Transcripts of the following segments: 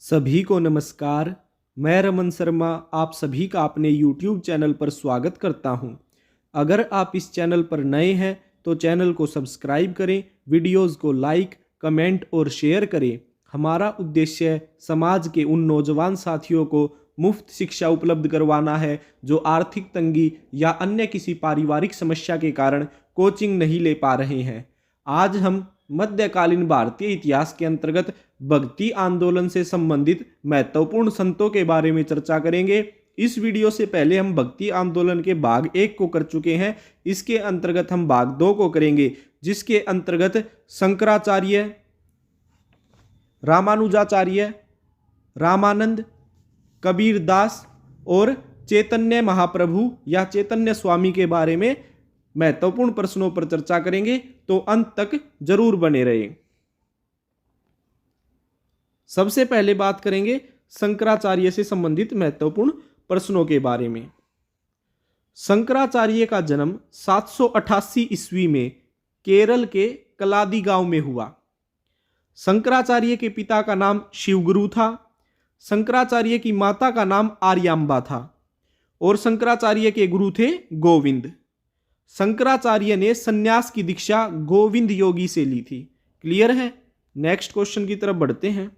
सभी को नमस्कार। मैं रमन शर्मा आप सभी का अपने YouTube चैनल पर स्वागत करता हूं। अगर आप इस चैनल पर नए हैं तो चैनल को सब्सक्राइब करें, वीडियोस को लाइक, कमेंट और शेयर करें। हमारा उद्देश्य समाज के उन नौजवान साथियों को मुफ्त शिक्षा उपलब्ध करवाना है जो आर्थिक तंगी या अन्य किसी पारिवारिक समस्या के कारण कोचिंग नहीं ले पा रहे हैं। आज हम मध्यकालीन भारतीय इतिहास के अंतर्गत भक्ति आंदोलन से संबंधित महत्वपूर्ण संतों के बारे में चर्चा करेंगे। इस वीडियो से पहले हम भक्ति आंदोलन के भाग 1 को कर चुके हैं। इसके अंतर्गत हम भाग 2 को करेंगे, जिसके अंतर्गत शंकराचार्य, रामानुजाचार्य, रामानंद, कबीरदास और चैतन्य महाप्रभु या चैतन्य स्वामी के बारे में महत्वपूर्ण प्रश्नों पर चर्चा करेंगे, तो अंत तक जरूर बने रहें। सबसे पहले बात करेंगे शंकराचार्य से संबंधित महत्वपूर्ण प्रश्नों के बारे में। शंकराचार्य का जन्म 788 ईस्वी में केरल के कलादी गांव में हुआ। शंकराचार्य के पिता का नाम शिवगुरु था। शंकराचार्य की माता का नाम आर्यांबा था और शंकराचार्य के गुरु थे गोविंद। शंकराचार्य ने सन्यास की दीक्षा गोविंद योगी से ली थी। क्लियर है? नेक्स्ट क्वेश्चन की तरफ बढ़ते हैं।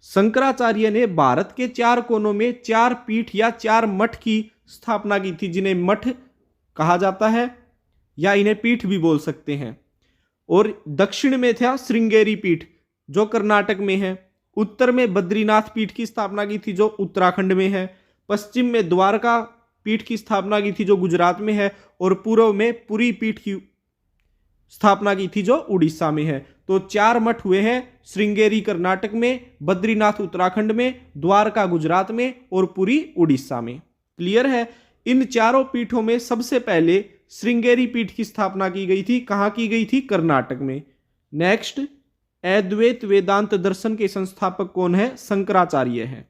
शंकराचार्य ने भारत के 4 कोनों में 4 पीठ या 4 मठ की स्थापना की थी, जिन्हें मठ कहा जाता है या इन्हें पीठ भी बोल सकते हैं। और दक्षिण में था श्रृंगेरी पीठ जो कर्नाटक में है। उत्तर में बद्रीनाथ पीठ की स्थापना की थी जो उत्तराखंड में है। पश्चिम में द्वारका पीठ की स्थापना की थी जो गुजरात में है। और पूर्व में पुरी पीठ की स्थापना की थी जो उड़ीसा में है। तो 4 मठ हुए हैं, श्रृंगेरी कर्नाटक में, बद्रीनाथ उत्तराखंड में, द्वारका गुजरात में और पुरी उड़ीसा में। क्लियर है? इन चारों पीठों में सबसे पहले श्रृंगेरी पीठ की स्थापना की गई थी। कहां की गई थी? कर्नाटक में। नेक्स्ट, अद्वैत वेदांत दर्शन के संस्थापक कौन है? शंकराचार्य है।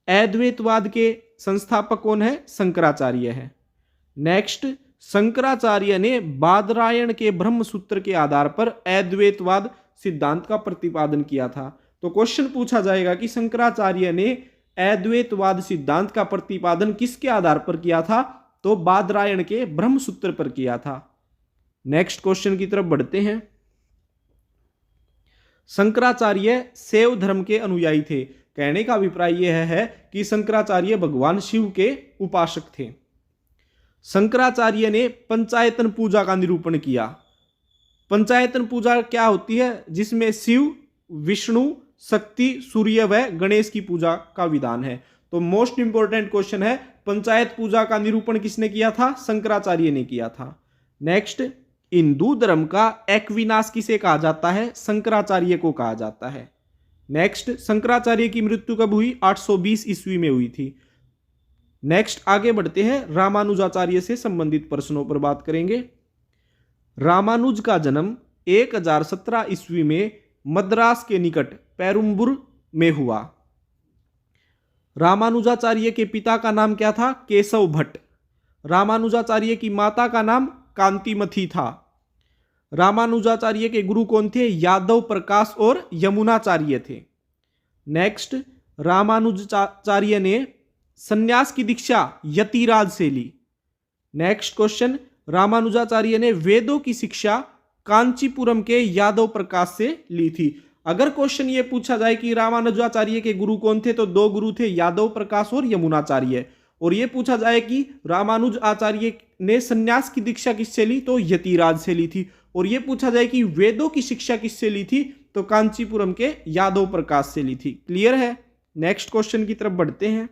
अद्वैतवाद के संस्थापक कौन है? शंकराचार्य है। नेक्स्ट, शंकराचार्य ने बादरायण के ब्रह्म सूत्र के आधार पर अद्वैतवाद सिद्धांत का प्रतिपादन किया था। तो क्वेश्चन पूछा जाएगा कि शंकराचार्य ने अद्वैतवाद सिद्धांत का प्रतिपादन किसके आधार पर किया था? तो बादरायण के ब्रह्म सूत्र पर किया था। नेक्स्ट क्वेश्चन की तरफ बढ़ते हैं। शंकराचार्य शैव धर्म के अनुयायी थे। कहने का अभिप्राय यह है कि शंकराचार्य भगवान शिव के उपासक थे। शंकराचार्य ने पंचायतन पूजा का निरूपण किया। पंचायतन पूजा क्या होती है? जिसमें शिव, विष्णु, शक्ति, सूर्य व गणेश की पूजा का विधान है। तो मोस्ट इंपोर्टेंट क्वेश्चन है, पंचायत पूजा का निरूपण किसने किया था? शंकराचार्य ने किया था। नेक्स्ट, हिंदू धर्म का एक्विनाश किसे कहा जाता है? शंकराचार्य को कहा जाता है। नेक्स्ट, शंकराचार्य की मृत्यु कब हुई? 820 ईस्वी में हुई थी। नेक्स्ट, आगे बढ़ते हैं। रामानुजाचार्य से संबंधित प्रश्नों पर बात करेंगे। रामानुज का जन्म 1017 ईस्वी में मद्रास के निकट पेरुम्बुर में हुआ। रामानुजाचार्य के पिता का नाम क्या था? केशव भट्ट। रामानुजाचार्य की माता का नाम कांतिमथी था। रामानुजाचार्य के गुरु कौन थे? यादव प्रकाश और यमुनाचार्य थे। नेक्स्ट, रामानुजाचार्य ने सन्यास की दीक्षा यतिराज से ली। नेक्स्ट क्वेश्चन, रामानुजाचार्य ने वेदों की शिक्षा कांचीपुरम के यादव प्रकाश से ली थी। अगर क्वेश्चन ये पूछा जाए कि रामानुजाचार्य के गुरु कौन थे, तो 2 गुरु थे, यादव प्रकाश और यमुनाचार्य। और ये पूछा जाए कि रामानुज आचार्य ने सन्यास की दीक्षा किससे ली, तो यतिराज से ली थी। और ये पूछा जाए कि वेदों की शिक्षा किससे ली थी, तो कांचीपुरम के यादव प्रकाश से ली थी। क्लियर है? नेक्स्ट क्वेश्चन की तरफ बढ़ते हैं।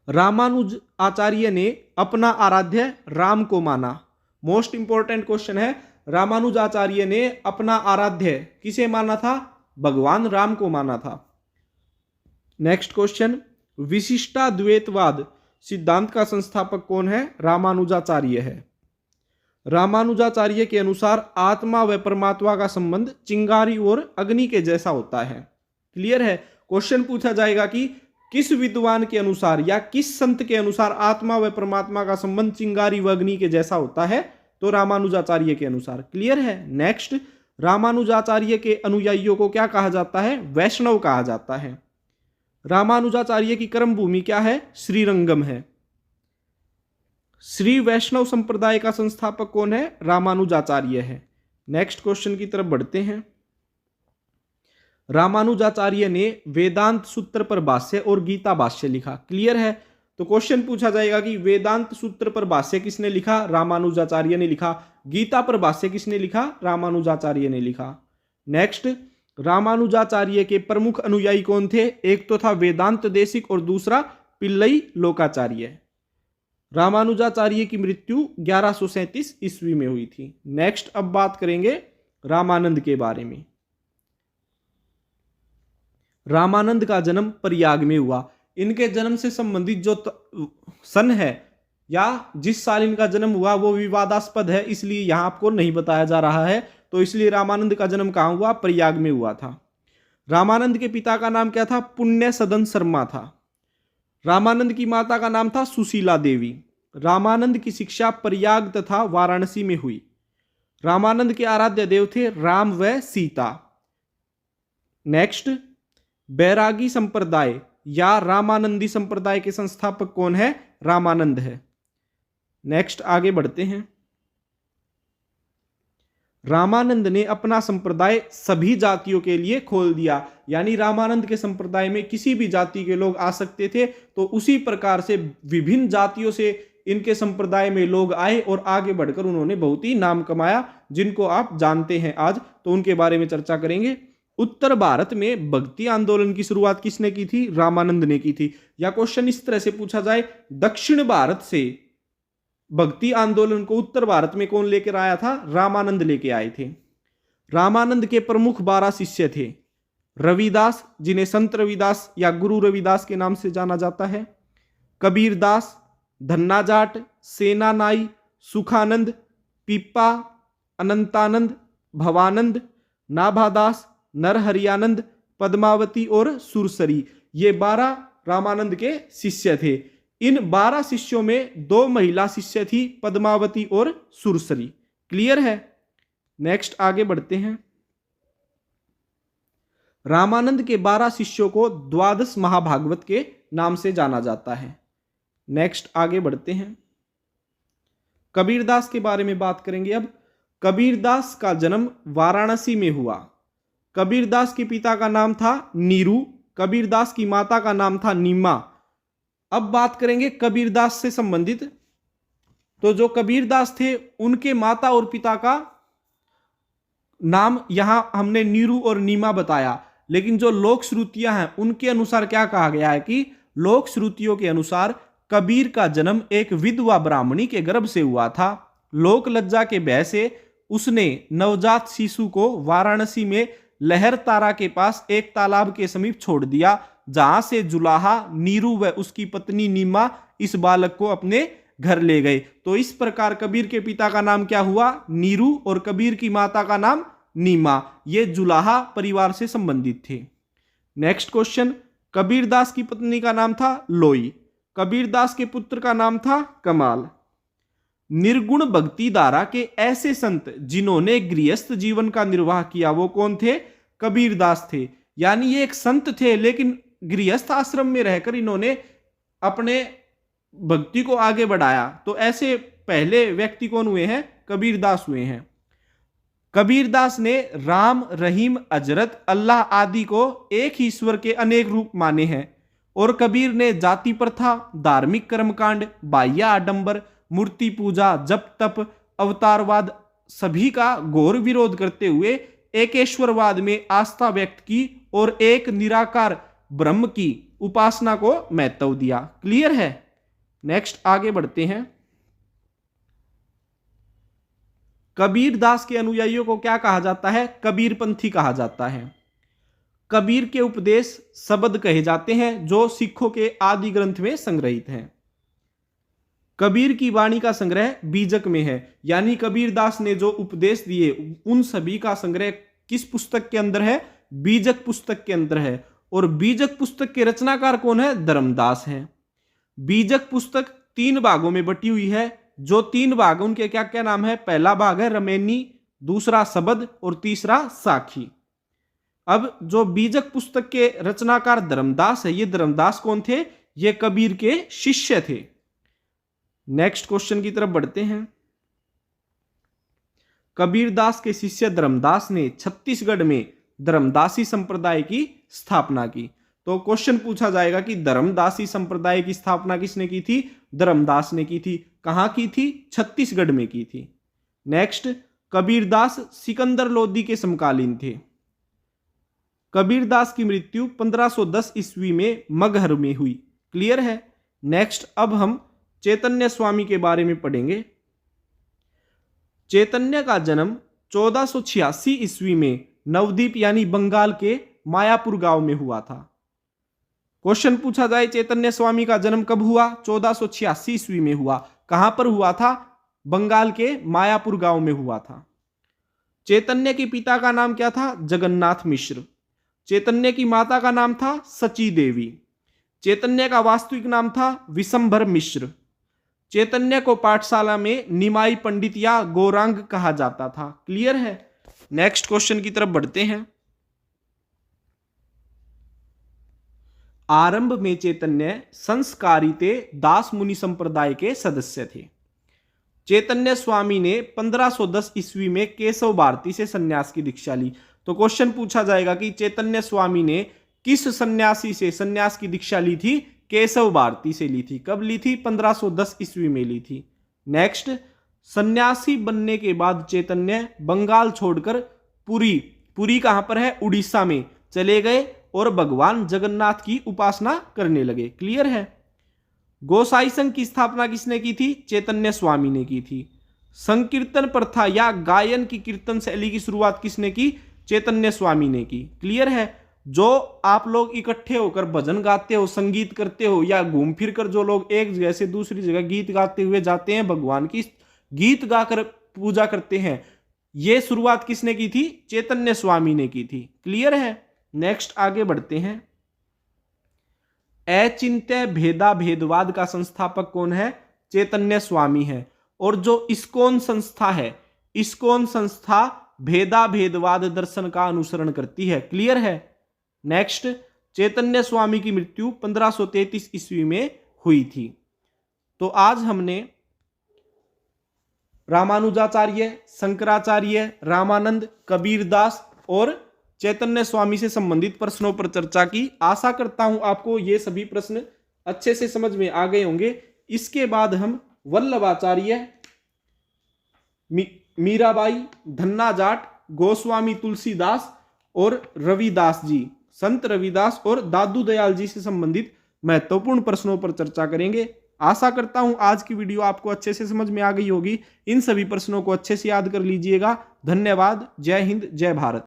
रामानुज आचार्य ने अपना आराध्य राम को माना। मोस्ट इंपोर्टेंट क्वेश्चन है, रामानुज आचार्य ने अपना आराध्य किसे माना था? भगवान राम को माना था। नेक्स्ट क्वेश्चन, विशिष्टाद्वैतवाद सिद्धांत का संस्थापक कौन है? रामानुजाचार्य है। रामानुजाचार्य के अनुसार आत्मा व परमात्मा का संबंध चिंगारी और अग्नि के जैसा होता है। क्लियर है? क्वेश्चन पूछा जाएगा कि किस विद्वान के अनुसार या किस संत के अनुसार आत्मा व परमात्मा का संबंध चिंगारी व अग्नि के जैसा होता है? तो रामानुजाचार्य के अनुसार। क्लियर है? नेक्स्ट, रामानुजाचार्य के अनुयायियों को क्या कहा जाता है? वैष्णव कहा जाता है। रामानुजाचार्य की कर्म भूमि क्या है? श्रीरंगम है। श्री वैष्णव संप्रदाय का संस्थापक कौन है? रामानुजाचार्य है। नेक्स्ट क्वेश्चन की तरफ बढ़ते हैं। रामानुजाचार्य ने वेदांत सूत्र पर भाष्य और गीता भाष्य लिखा। क्लियर है? तो क्वेश्चन पूछा जाएगा कि वेदांत सूत्र पर भाष्य किसने लिखा? रामानुजाचार्य ने लिखा। गीता पर भाष्य किसने लिखा? रामानुजाचार्य ने लिखा। नेक्स्ट, रामानुजाचार्य के प्रमुख अनुयायी कौन थे? एक तो था वेदांत देशिक और दूसरा पिल्लई लोकाचार्य। रामानुजाचार्य की मृत्यु 1137 ईस्वी में हुई थी। नेक्स्ट, अब बात करेंगे रामानंद के बारे में। रामानंद का जन्म प्रयाग में हुआ। इनके जन्म से संबंधित जो सन है या जिस साल इनका जन्म हुआ वो विवादास्पद है, इसलिए यहां आपको नहीं बताया जा रहा है। तो इसलिए रामानंद का जन्म कहां हुआ? प्रयाग में हुआ था। रामानंद के पिता का नाम क्या था? पुण्य सदन शर्मा था। रामानंद की माता का नाम था सुशीला देवी। रामानंद की शिक्षा प्रयाग तथा वाराणसी में हुई। रामानंद के आराध्य देव थे राम व सीता। नेक्स्ट, बैरागी संप्रदाय या रामानंदी संप्रदाय के संस्थापक कौन है? रामानंद है। नेक्स्ट, आगे बढ़ते हैं। रामानंद ने अपना संप्रदाय सभी जातियों के लिए खोल दिया, यानी रामानंद के संप्रदाय में किसी भी जाति के लोग आ सकते थे। तो उसी प्रकार से विभिन्न जातियों से इनके संप्रदाय में लोग आए और आगे बढ़कर उन्होंने बहुत ही नाम कमाया, जिनको आप जानते हैं आज, तो उनके बारे में चर्चा करेंगे। उत्तर भारत में भक्ति आंदोलन की शुरुआत किसने की थी? रामानंद ने की थी। या क्वेश्चन इस तरह से पूछा जाए, दक्षिण भारत से भक्ति आंदोलन को उत्तर भारत में कौन लेकर आया था? रामानंद लेके आए थे। रामानंद के प्रमुख 12 शिष्य थे। रविदास, जिन्हें संत रविदास या गुरु रविदास के नाम से जाना जाता है, कबीरदास, धन्ना जाट, सेनानाई, सुखानंद, पीपा, अनंतानंद, भवानंद, नाभादास, नरहरियानंद, पद्मावती और सुरसरी। ये 12 रामानंद के शिष्य थे। इन 12 शिष्यों में 2 महिला शिष्य थी, पद्मावती और सुरसरी। क्लियर है? नेक्स्ट, आगे बढ़ते हैं। रामानंद के 12 शिष्यों को द्वादश महाभागवत के नाम से जाना जाता है। नेक्स्ट, आगे बढ़ते हैं। कबीरदास के बारे में बात करेंगे अब। कबीरदास का जन्म वाराणसी में हुआ। कबीरदास के पिता का नाम था नीरू। कबीरदास की माता का नाम था नीमा। अब बात करेंगे कबीरदास से संबंधित। तो जो कबीरदास थे उनके माता और पिता का नाम यहां हमने नीरू और नीमा बताया, लेकिन जो लोक श्रुतियां हैं उनके अनुसार क्या कहा गया है कि लोक श्रुतियों के अनुसार कबीर का जन्म एक विधवा ब्राह्मणी के गर्भ से हुआ था। लोक लज्जा के भय से उसने नवजात शिशु को वाराणसी में लहर तारा के पास एक तालाब के समीप छोड़ दिया, जहां से जुलाहा, नीरू व उसकी पत्नी नीमा इस बालक को अपने घर ले गए। तो इस प्रकार कबीर के पिता का नाम क्या हुआ? नीरू, और कबीर की माता का नाम नीमा। ये जुलाहा परिवार से संबंधित थे। नेक्स्ट क्वेश्चन, कबीरदास की पत्नी का नाम था लोई। कबीरदास के पुत्र का नाम था कमाल। निर्गुण भक्ति धारा के ऐसे संत जिन्होंने गृहस्थ जीवन का निर्वाह किया वो कौन थे? कबीरदास थे। यानी ये एक संत थे, लेकिन गृहस्थ आश्रम में रहकर इन्होंने अपने भक्ति को आगे बढ़ाया। तो ऐसे पहले व्यक्ति कौन हुए हैं? कबीरदास हुए हैं। कबीरदास ने राम, रहीम, अजरत, अल्लाह आदि को एक ही ईश्वर के अनेक रूप माने हैं। और कबीर ने जाति प्रथा, धार्मिक कर्मकांड, बाह्य आडंबर, मूर्ति पूजा, जप तप, अवतारवाद सभी का घोर विरोध करते हुए एकेश्वरवाद में आस्था व्यक्त की और एक निराकार ब्रह्म की उपासना को महत्व दिया। क्लियर है? नेक्स्ट, आगे बढ़ते हैं। कबीरदास के अनुयायियों को क्या कहा जाता है? कबीरपंथी कहा जाता है। कबीर के उपदेश शब्द कहे जाते हैं जो सिखों के आदि ग्रंथ में संग्रहित हैं। कबीर की वाणी का संग्रह बीजक में है, यानी कबीरदास ने जो उपदेश दिए उन सभी का संग्रह किस पुस्तक के अंदर है? बीजक पुस्तक के अंदर है। और बीजक पुस्तक के रचनाकार कौन है? धर्मदास हैं। बीजक पुस्तक 3 भागों में बटी हुई है। जो 3 भाग उनके क्या क्या नाम है? पहला भाग है रमेनी, दूसरा शबद और तीसरा साखी। अब जो बीजक पुस्तक के रचनाकार धर्मदास है, ये धर्मदास कौन थे? ये कबीर के शिष्य थे। नेक्स्ट क्वेश्चन की तरफ बढ़ते हैं। कबीरदास के शिष्य धर्मदास ने छत्तीसगढ़ में धर्मदासी संप्रदाय की स्थापना की। तो क्वेश्चन पूछा जाएगा कि धर्मदासी संप्रदाय की स्थापना किसने की थी? धर्मदास ने की थी। कहां की थी? छत्तीसगढ़ में की थी। नेक्स्ट, कबीरदास सिकंदर लोदी के समकालीन थे। कबीरदास की मृत्यु 1510 ईस्वी में मगहर में हुई। क्लियर है। नेक्स्ट, अब हम चैतन्य स्वामी के बारे में पढ़ेंगे। चैतन्य का जन्म 1486 ईस्वी में नवद्वीप यानी बंगाल के मायापुर गांव में हुआ था। क्वेश्चन पूछा जाए चैतन्य स्वामी का जन्म कब हुआ? 1486 ईस्वी में हुआ। कहां पर हुआ था? बंगाल के मायापुर गांव में हुआ था। चैतन्य के पिता का नाम क्या था? जगन्नाथ मिश्र। चैतन्य की माता का नाम था सची देवी। चैतन्य का वास्तविक नाम था विशंभर मिश्र। चैतन्य को पाठशाला में निमाई पंडित या गौरांग कहा जाता था। क्लियर है। नेक्स्ट क्वेश्चन की तरफ बढ़ते हैं। आरंभ में चैतन्य संस्कारिते दास मुनि संप्रदाय के सदस्य थे। चैतन्य स्वामी ने 1510 ईस्वी में केशव भारती से सन्यास की दीक्षा ली। तो क्वेश्चन पूछा जाएगा कि चैतन्य स्वामी ने किस सन्यासी से सन्यास की दीक्षा ली थी? केशव भारती से ली थी। कब ली थी? 1510 ईस्वी में ली थी। नेक्स्ट, सन्यासी बनने के बाद चैतन्य बंगाल छोड़कर पुरी कहां पर है? उड़ीसा में चले गए और भगवान जगन्नाथ की उपासना करने लगे। क्लियर है। गोसाई संघ की स्थापना किसने की थी? चैतन्य स्वामी ने की थी। संकीर्तन प्रथा या गायन की कीर्तन शैली की शुरुआत किसने की? चैतन्य स्वामी ने की। क्लियर है। जो आप लोग इकट्ठे होकर भजन गाते हो, संगीत करते हो, या घूम फिर कर जो लोग एक जगह से दूसरी जगह गीत गाते हुए जाते हैं, भगवान की गीत गाकर पूजा करते हैं, ये शुरुआत किसने की थी? चैतन्य स्वामी ने की थी। क्लियर है। नेक्स्ट आगे बढ़ते हैं। अचिंत्य भेदा भेदवाद का संस्थापक कौन है? चैतन्य स्वामी है। और जो इस्कॉन संस्था है, इस्कॉन संस्था भेदा भेदवाद दर्शन का अनुसरण करती है। क्लियर है। नेक्स्ट, चैतन्य स्वामी की मृत्यु 1533 ईस्वी में हुई थी। तो आज हमने रामानुजाचार्य, शंकराचार्य, रामानंद, कबीरदास और चैतन्य स्वामी से संबंधित प्रश्नों पर चर्चा की। आशा करता हूं आपको ये सभी प्रश्न अच्छे से समझ में आ गए होंगे। इसके बाद हम वल्लभाचार्य, मीराबाई, धन्ना जाट, गोस्वामी तुलसीदास और रविदास जी, संत रविदास और दादू दयाल जी से संबंधित महत्वपूर्ण प्रश्नों पर चर्चा करेंगे। आशा करता हूं आज की वीडियो आपको अच्छे से समझ में आ गई होगी। इन सभी प्रश्नों को अच्छे से याद कर लीजिएगा। धन्यवाद। जय हिंद, जय भारत।